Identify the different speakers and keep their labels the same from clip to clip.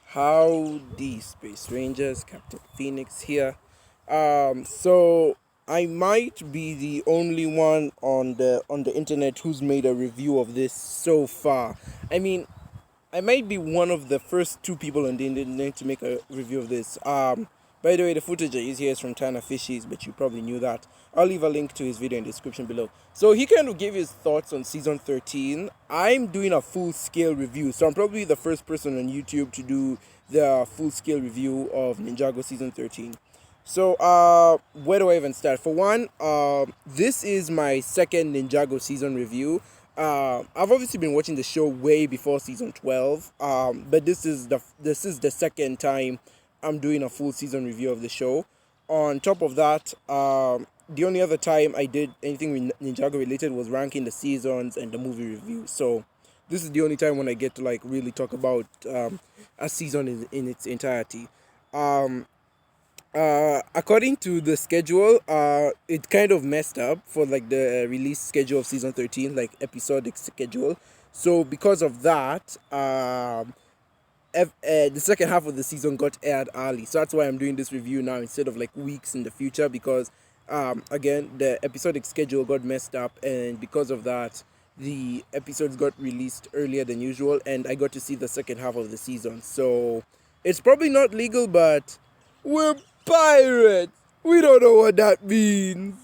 Speaker 1: Howdy, Space Rangers, Captain Phoenix here. So I might be the only one on the internet who's made a review of this so far. I mean, I might be one of the first two people on the internet to make a review of this. By the way, the footage I use here is from Tana Fishies, but you probably knew that. I'll leave a link to his video in the description below. So he kind of gave his thoughts on season 13. I'm doing a full scale review, so I'm probably the first person on YouTube to do the full scale review of Ninjago season 13. So, where do I even start? For one, this is my second Ninjago season review. I've obviously been watching the show way before season 12, but this is the second time I'm doing a full season review of the show. On top of that, the only other time I did anything Ninjago related was ranking the seasons and the movie review. So this is the only time when I get to like really talk about a season in its entirety. Um, According to the schedule, it kind of messed up for like the release schedule of season 13, like episodic schedule. So because of that, the second half of the season got aired early. So that's why I'm doing this review now instead of like weeks in the future because, again, the episodic schedule got messed up, and because of that, the episodes got released earlier than usual, and I got to see the second half of the season. So it's probably not legal, but we're pirates. We don't know what that means.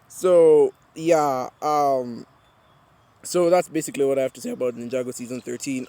Speaker 1: So yeah, so that's basically what I have to say about Ninjago season 13.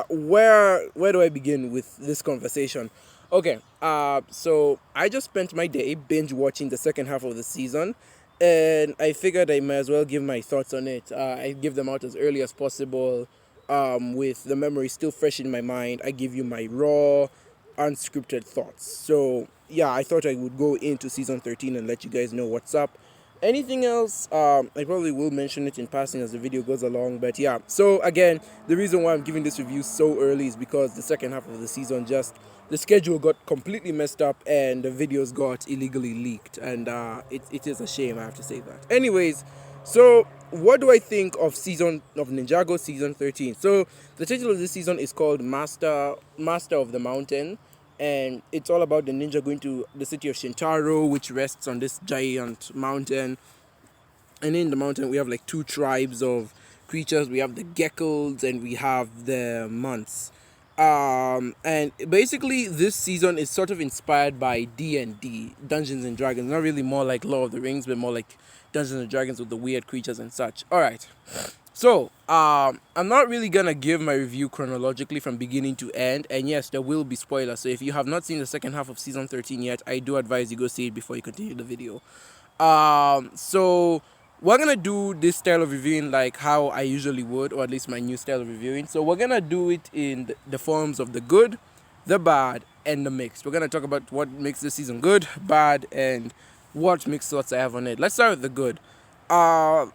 Speaker 1: Where do I begin with this conversation? Okay, so I just spent my day binge watching the second half of the season, and I figured I might as well give my thoughts on it. I give them out as early as possible, with the memory still fresh in my mind. I give you my raw, unscripted thoughts. So yeah, I thought I would go into season 13 and let you guys know what's up. Anything else, I probably will mention it in passing as the video goes along. But yeah, so again, the reason why I'm giving this review so early is because the second half of the season just the schedule got completely messed up and the videos got illegally leaked, and it is a shame, I have to say that. Anyways, so what do I think of season of Ninjago season 13? So the title of this season is called Master of the Mountain, and it's all about the ninja going to the city of Shintaro, which rests on this giant mountain. And in the mountain, we have like two tribes of creatures. We have the geckos and we have the months. And basically, this season is sort of inspired by D&D, Dungeons and Dragons. Not really more like Lord of the Rings, but more like Dungeons and Dragons with the weird creatures and such. All right. So, I'm not really gonna give my review chronologically from beginning to end, and yes, there will be spoilers. So if you have not seen the second half of season 13 yet, I do advise you go see it before you continue the video. So we're gonna do this style of reviewing like how I usually would, or at least my new style of reviewing. So we're gonna do it in the forms of the good, the bad, and the mixed. We're gonna talk about what makes this season good, bad, and what mixed thoughts I have on it. Let's start with the good. Uh,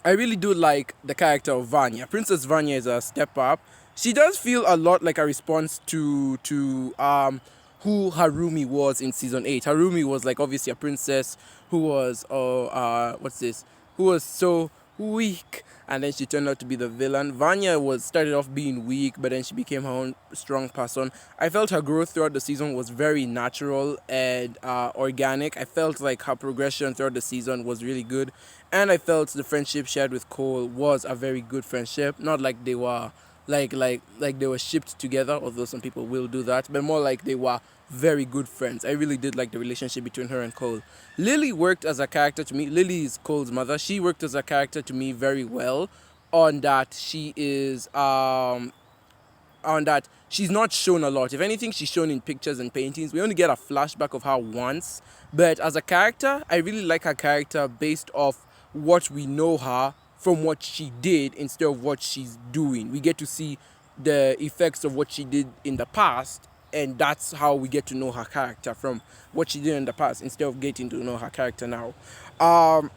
Speaker 1: I really do like the character of Vanya. Princess Vanya is a step up. She does feel a lot like a response to who Harumi was in season 8. Harumi was like obviously a princess who was what's this? Who was so weak, and then she turned out to be the villain. Vanya was started off being weak, but then she became her own strong person. I felt her growth throughout the season was very natural and organic. I felt like her progression throughout the season was really good, and I felt the friendship shared with Cole was a very good friendship. Not like they were like they were shipped together, although some people will do that, but more like they were very good friends. I really did like the relationship between her and Cole. Lily worked as a character to me. Lily is Cole's mother. She worked as a character to me very well, on that she is on that she's not shown a lot. If anything, she's shown in pictures and paintings. We only get a flashback of her once, but as a character, I really like her character based off what we know her from what she did instead of what she's doing. We get to see the effects of what she did in the past, and that's how we get to know her character, from what she did in the past instead of getting to know her character now. Um,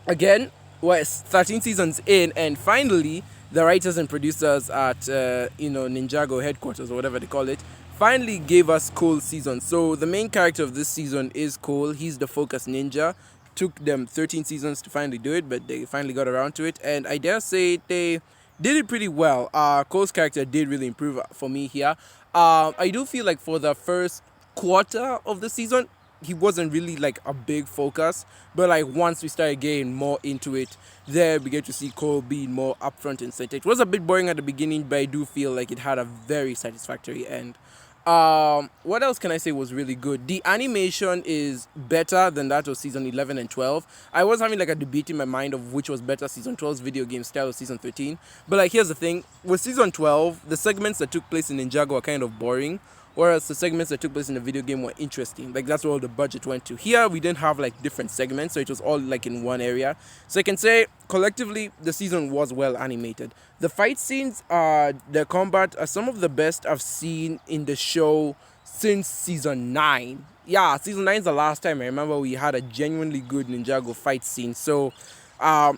Speaker 1: Again, we're 13 seasons in, and finally, the writers and producers at Ninjago headquarters, or whatever they call it, finally gave us Cole season. So the main character of this season is Cole. He's the focus ninja took them 13 seasons to finally do it, but they finally got around to it, and I dare say they did it pretty well. Cole's character did really improve for me here. I do feel like for the first quarter of the season, he wasn't really like a big focus, but like once we started getting more into it, there we get to see Cole being more upfront and center. It was a bit boring at the beginning, but I do feel like it had a very satisfactory end. What else can I say was really good? The animation is better than that of season 11 and 12. I was having like a debate in my mind of which was better, season 12's video game style or season 13. But like, here's the thing: with season 12, the segments that took place in Ninjago are kind of boring, whereas the segments that took place in the video game were interesting. Like, that's where all the budget went to. Here we didn't have like different segments, so it was all like in one area. So I can say collectively the season was well animated. The fight scenes, the combat are some of the best I've seen in the show since season 9. Yeah, season 9 is the last time I remember we had a genuinely good Ninjago fight scene. So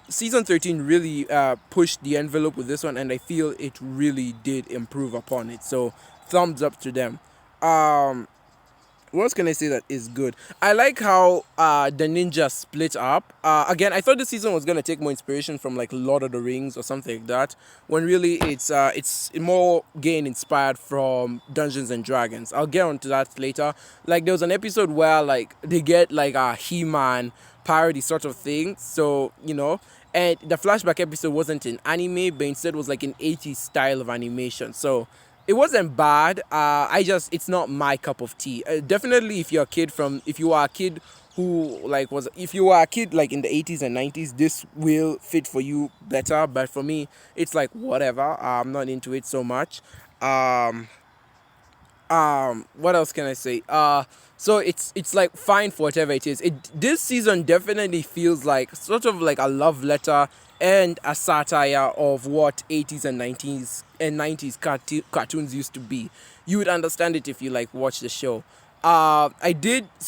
Speaker 1: season 13 really pushed the envelope with this one, and I feel it really did improve upon it. So thumbs up to them. What else can I say that is good? I like how the ninja split up. Again, I thought this season was gonna take more inspiration from like Lord of the Rings or something like that, when really it's more getting inspired from Dungeons and Dragons. I'll get onto that later. Like, there was an episode where like they get like a He-Man parody sort of thing. So, and the flashback episode wasn't in anime, but instead was like an 80s style of animation. So it wasn't bad. It's not my cup of tea. Definitely, if you are a kid if you are a kid like in the 80s and 90s, this will fit for you better. But for me, it's like whatever. I'm not into it so much. What else can I say? So it's like fine for whatever it is. This season definitely feels like sort of like a love letter and a satire of what 80s and 90s cartoons used to be. You would understand it if you like watch the show. So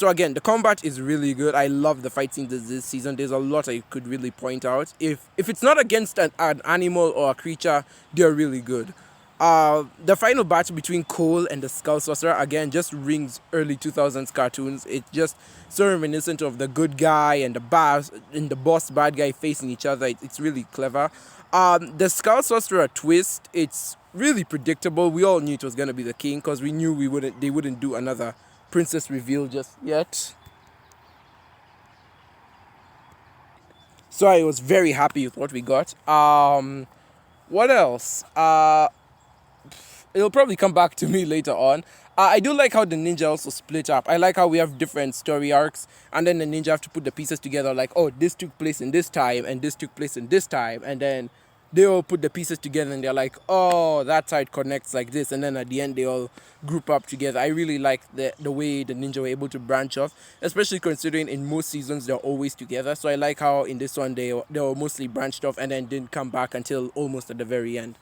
Speaker 1: again, the combat is really good. I love the fight scenes this season. There's a lot I could really point out. If it's not against an animal or a creature, they're really good. The final battle between Cole and the Skull Sorcerer again just rings early 2000s cartoons. It's just so reminiscent of the good guy and the boss bad guy facing each other. It's really clever. The Skull Sorcerer twist, it's really predictable. We all knew it was gonna be the king because we knew they wouldn't do another princess reveal just yet. So I was very happy with what we got. What else? It'll probably come back to me later on. I do like how the ninja also split up. I like how we have different story arcs, and then the ninja have to put the pieces together. Like, oh, this took place in this time, and this took place in this time, and then they all put the pieces together, and they're like, oh, that side connects like this, and then at the end they all group up together. I really like the way the ninja were able to branch off, especially considering in most seasons they're always together. So I like how in this one they were mostly branched off and then didn't come back until almost at the very end.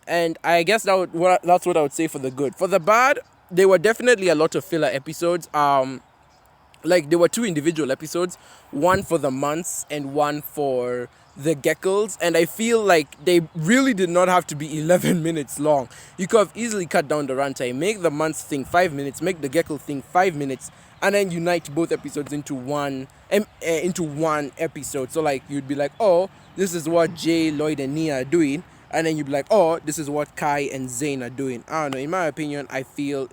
Speaker 1: And I guess that's what I would say for the good. For the bad, there were definitely a lot of filler episodes. Like, there were 2 individual episodes, one for the months and one for the geckos, and I feel like they really did not have to be 11 minutes long. You could have easily cut down the runtime, make the months thing 5 minutes, make the gecko thing 5 minutes, and then unite both episodes into one episode. So like, you'd be like, oh, this is what Jay, Lloyd, and Nia are doing. And then you'd be like, oh, this is what Kai and Zayn are doing. I don't know. In my opinion, I feel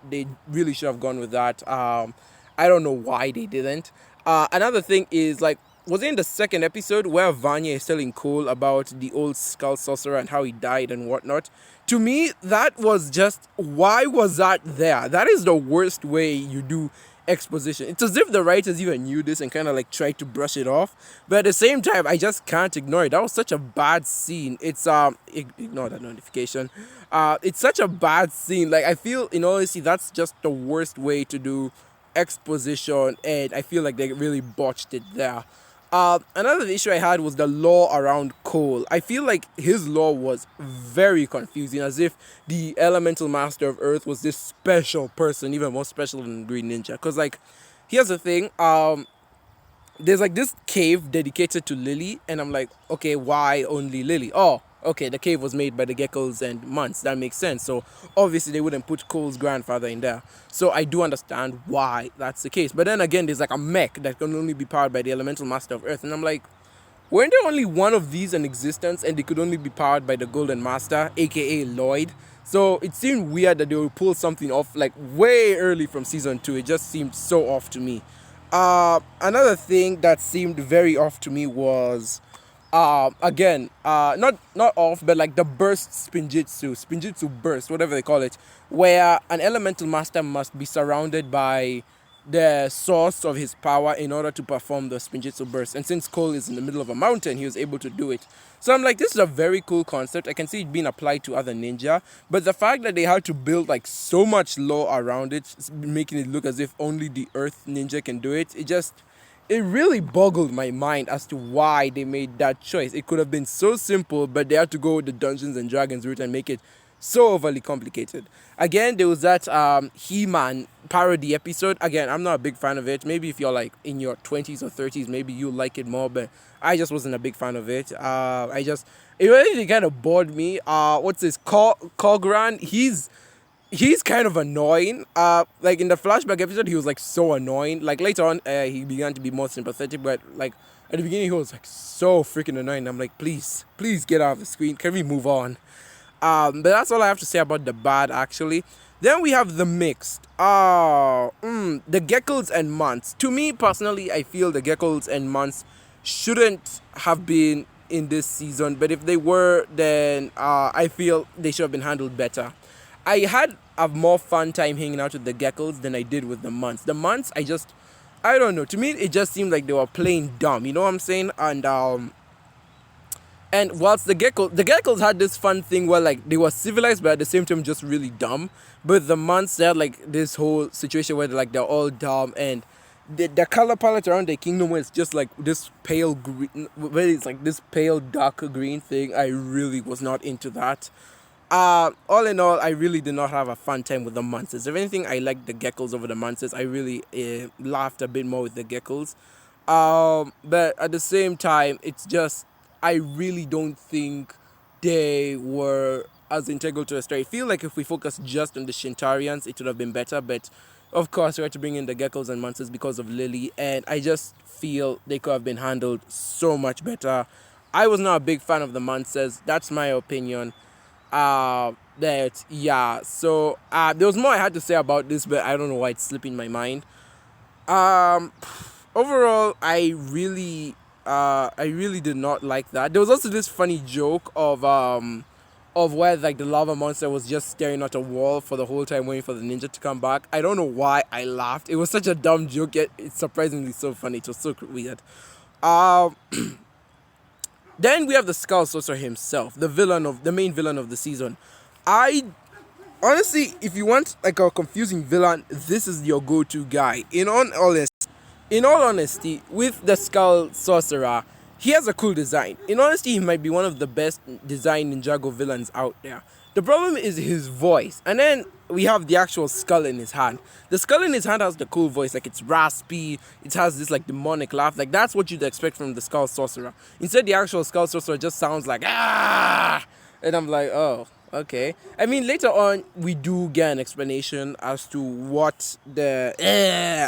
Speaker 1: they really should have gone with that. I don't know why they didn't. Another thing is, like, was it in the second episode where Vanya is telling Cole about the old Skull Sorcerer and how he died and whatnot? To me, that was just, why was that there? That is the worst way you do exposition. It's as if the writers even knew this and kind of like tried to brush it off, but at the same time I just can't ignore it. That was such a bad scene. It's ignore that notification. It's such a bad scene. Like, I feel, in all honesty, that's just the worst way to do exposition, and I feel like they really botched it there. Another issue I had was the lore around Cole. I feel like his lore was very confusing, as if the elemental master of Earth was this special person, even more special than Green Ninja. Because, like, here's the thing, there's like this cave dedicated to Lily, and I'm like, okay, why only Lily? Oh, okay, the cave was made by the geckos and months. That makes sense. So obviously they wouldn't put Cole's grandfather in there. So I do understand why that's the case. But then again, there's like a mech that can only be powered by the elemental master of Earth, and I'm like, weren't there only one of these in existence, and they could only be powered by the Golden Master, aka Lloyd? So it seemed weird that they would pull something off like way early from season 2. It just seemed so off to me. Another thing that seemed very off to me was, again, not off, but like the burst spinjitzu burst, whatever they call it, where an elemental master must be surrounded by the source of his power in order to perform the spinjitzu burst. And since Cole is in the middle of a mountain, he was able to do it. So I'm like, this is a very cool concept. I can see it being applied to other ninja, but the fact that they had to build like so much lore around it, making it look as if only the Earth ninja can do it, it really boggled my mind as to why they made that choice. It could have been so simple, but they had to go with the Dungeons and Dragons route and make it so overly complicated. Again, there was that He-Man parody episode. Again, I'm not a big fan of it. Maybe if you're like in your 20s or 30s, maybe you'll like it more, but I just wasn't a big fan of it. It really kind of bored me. What's this? Cogran? He's kind of annoying. Like in the flashback episode, he was like so annoying. Like later on, he began to be more sympathetic, but like at the beginning, he was like so freaking annoying. I'm like, please get out of the screen. Can we move on? But that's all I have to say about the bad, actually. Then we have the mixed. The Geckos and Months. To me, personally, I feel the Geckos and Months shouldn't have been in this season. But if they were, then I feel they should have been handled better. I had a more fun time hanging out with the Geckos than I did with the Months. The Months, I don't know. To me, it just seemed like they were playing dumb. You know what I'm saying? And whilst the geckos had this fun thing where like they were civilized but at the same time just really dumb. But the Months, they had like this whole situation where they're all dumb, and the color palette around the kingdom was just like this pale green, where it's like this pale dark green thing. I really was not into that. All in all, I really did not have a fun time with the Months. If anything, I liked the geckos over the Months. I really laughed a bit more with the geckos. But at the same time, it's just, I really don't think they were as integral to the story. I feel like if we focus just on the Shintarians, it would have been better. But of course, we had to bring in the Geckos and Monsters because of Lily. And I just feel they could have been handled so much better. I was not a big fan of the Monsters. That's my opinion. So there was more I had to say about this, but I don't know why it's slipping my mind. Overall, I really did not like that. There was also this funny joke of where like the lava monster was just staring at a wall for the whole time waiting for the ninja to come back. I don't know why I laughed. It was such a dumb joke, yet it's surprisingly so funny. It was so weird. Then we have the Skull Sorcerer himself, the main villain of the season. Honestly, if you want like a confusing villain, this is your go-to guy. In all honesty, with the Skull Sorcerer, he has a cool design. In honesty, he might be one of the best designed Ninjago villains out there. The problem is his voice. And then we have the actual skull in his hand. The skull in his hand has the cool voice. Like, it's raspy. It has this, like, demonic laugh. Like, that's what you'd expect from the Skull Sorcerer. Instead, the actual Skull Sorcerer just sounds like, ah! And I'm like, oh, okay. I mean, later on, we do get an explanation as to what the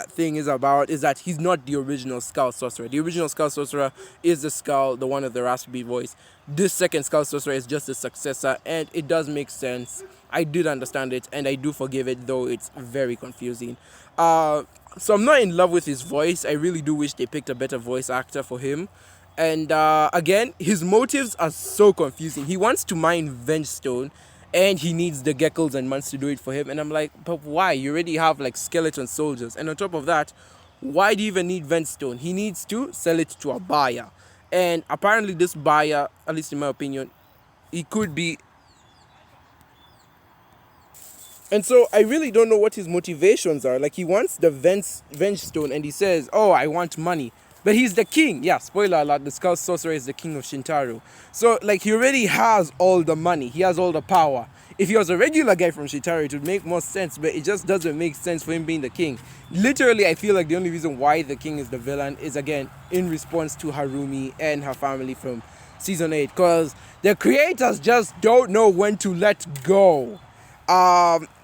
Speaker 1: thing is about. Is that he's not the original Skull Sorcerer. The original Skull Sorcerer is the skull, the one with the raspy voice. This second Skull Sorcerer is just a successor, and it does make sense. I did understand it, and I do forgive it, though it's very confusing. So I'm not in love with his voice. I really do wish they picked a better voice actor for him. And again, his motives are so confusing. He wants to mine Vengestone, and he needs the Geckos and Months to do it for him. And I'm like, but why? You already have like skeleton soldiers. And on top of that, why do you even need Vengestone? He needs to sell it to a buyer. And apparently this buyer, at least in my opinion, he could be. And so I really don't know what his motivations are. Like, he wants the Vengestone, and he says, oh, I want money. But he's the king. Yeah, spoiler alert, the Skull Sorcerer is the king of Shintaro. So, like, he already has all the money. He has all the power. If he was a regular guy from Shintaro, it would make more sense, but it just doesn't make sense for him being the king. Literally, I feel like the only reason why the king is the villain is, again, in response to Harumi and her family from season 8, because the creators just don't know when to let go.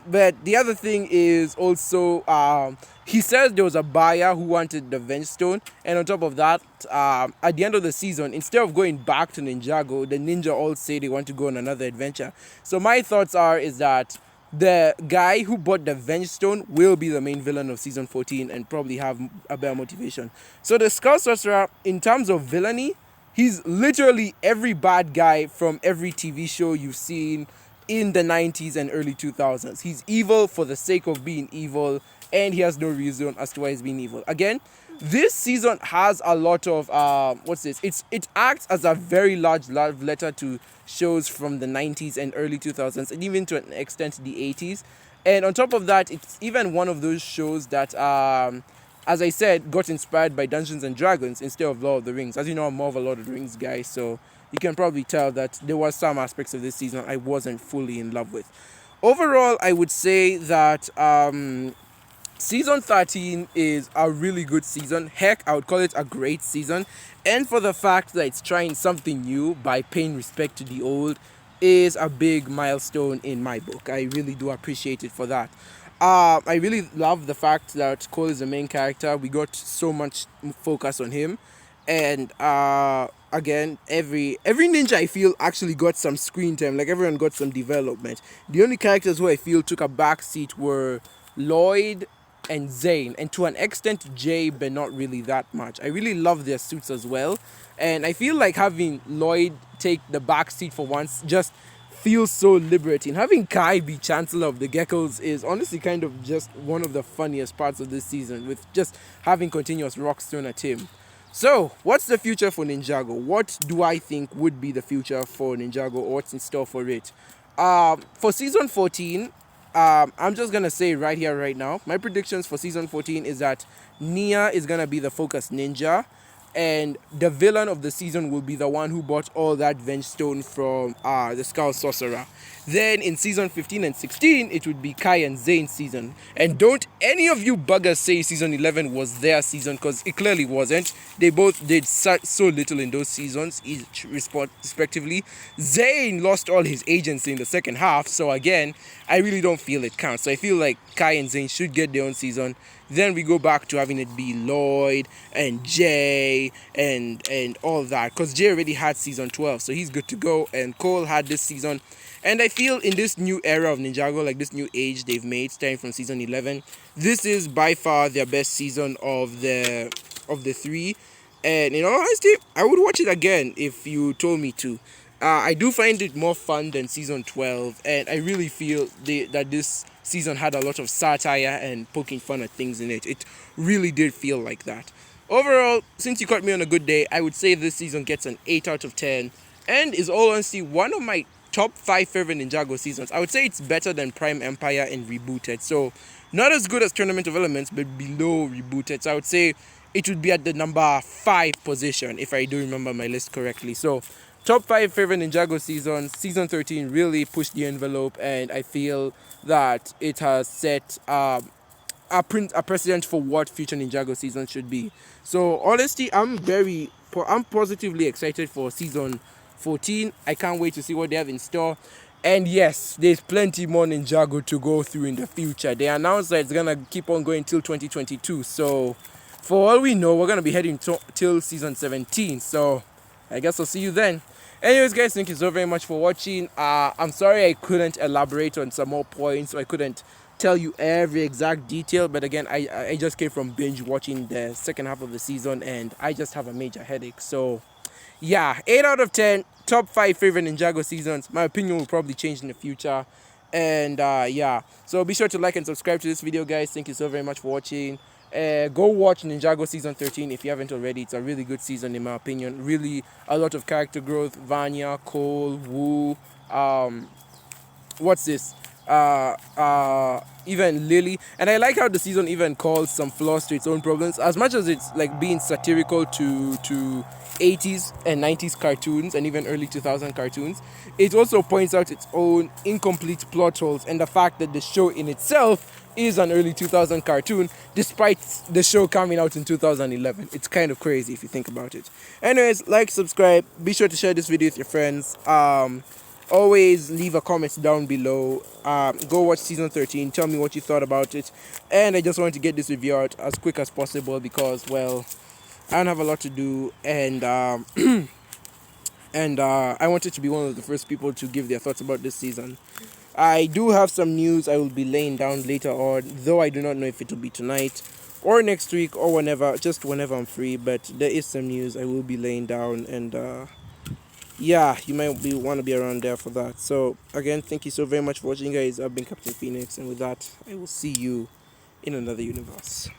Speaker 1: But the other thing is also, he says there was a buyer who wanted the Venge Stone, and on top of that, at the end of the season, instead of going back to Ninjago, the ninja all say they want to go on another adventure. So my thoughts is that the guy who bought the Venge Stone will be the main villain of season 14 and probably have a better motivation. So the Skull Sorcerer, in terms of villainy, he's literally every bad guy from every TV show you've seen in the 90s and early 2000s. He's evil for the sake of being evil, and he has no reason as to why he's being evil. Again, this season has a lot of it acts as a very large love letter to shows from the 90s and early 2000s, and even to an extent the 80s. And on top of that, it's even one of those shows that as I said, got inspired by Dungeons and Dragons instead of Lord of the Rings. As you know, I'm more of a Lord of the Rings guy, so you can probably tell that there were some aspects of this season I wasn't fully in love with. Overall, I would say that season 13 is a really good season. Heck, I would call it a great season. And for the fact that it's trying something new by paying respect to the old is a big milestone in my book. I really do appreciate it for that. I really love the fact that Cole is the main character. We got so much focus on him. And again, every ninja I feel actually got some screen time. Like everyone got some development. The only characters who I feel took a back seat were Lloyd and Zane, and to an extent Jay, but not really that much. I really love their suits as well, and I feel like having Lloyd take the back seat for once just feels so liberating. Having Kai be Chancellor of the Geckos is honestly kind of just one of the funniest parts of this season, with just having continuous rocks thrown at him. So, what's the future for Ninjago? What do I think would be the future for Ninjago, or what's in store for it? For season 14, I'm just gonna say right here, right now, my predictions for season 14 is that Nia is gonna be the focus ninja, and the villain of the season will be the one who bought all that Venge Stone from the Skull Sorcerer. Then in season 15 and 16, it would be Kai and Zane's season. And don't any of you buggers say season 11 was their season, because it clearly wasn't. They both did so little in those seasons, each respectively. Zane lost all his agency in the second half, so again, I really don't feel it counts. So I feel like Kai and Zane should get their own season. Then we go back to having it be Lloyd and Jay and all that, because Jay already had season 12, so he's good to go, and Cole had this season. And I feel in this new era of Ninjago, like this new age they've made starting from season 11, this is by far their best season of the three. And in all honesty, I would watch it again if you told me to. I do find it more fun than season 12, and I really feel that this season had a lot of satire and poking fun at things in it. It really did feel like that. Overall, since you caught me on a good day, I would say this season gets an 8 out of 10, and is all honestly one of my top 5 favorite Ninjago seasons. I would say it's better than Prime Empire and Rebooted. So, not as good as Tournament of Elements, but below Rebooted. So, I would say it would be at the number 5 position, if I do remember my list correctly. So, top 5 favorite Ninjago seasons. Season 13 really pushed the envelope, and I feel that it has set a precedent for what future Ninjago seasons should be. So, honestly, I'm positively excited for season 14. I can't wait to see what they have in store. And yes, there's plenty more Ninjago to go through in the future. They announced that it's gonna keep on going till 2022. So for all we know, we're gonna be heading till season 17. So I guess I'll see you then. Anyways, guys, thank you so very much for watching. I'm sorry I couldn't elaborate on some more points, so I couldn't tell you every exact detail, but again, I just came from binge watching the second half of the season, and I just have a major headache. So yeah, 8 out of 10, top 5 favorite Ninjago seasons. My opinion will probably change in the future. And yeah, so be sure to like and subscribe to this video, guys. Thank you so very much for watching. Go watch Ninjago season 13 if you haven't already. It's a really good season in my opinion. Really a lot of character growth. Vanya, Cole, Wu, what's this? Even Lily. And I like how the season even calls some flaws to its own problems. As much as it's like being satirical to 80s and 90s cartoons and even early 2000 cartoons, it also points out its own incomplete plot holes and the fact that the show in itself is an early 2000 cartoon despite the show coming out in 2011. It's kind of crazy if you think about it. Anyways, like, subscribe, be sure to share this video with your friends. Always leave a comment down below. Go watch season 13, tell me what you thought about it. And I just wanted to get this review out as quick as possible because, well, I don't have a lot to do, and I wanted to be one of the first people to give their thoughts about this season. I do have some news I will be laying down later on, though I do not know if it will be tonight or next week or whenever, just whenever I'm free. But there is some news I will be laying down, and yeah, you might want to be around there for that. So again, thank you so very much for watching, guys. I've been Captain Phoenix, and with that, I will see you in another universe.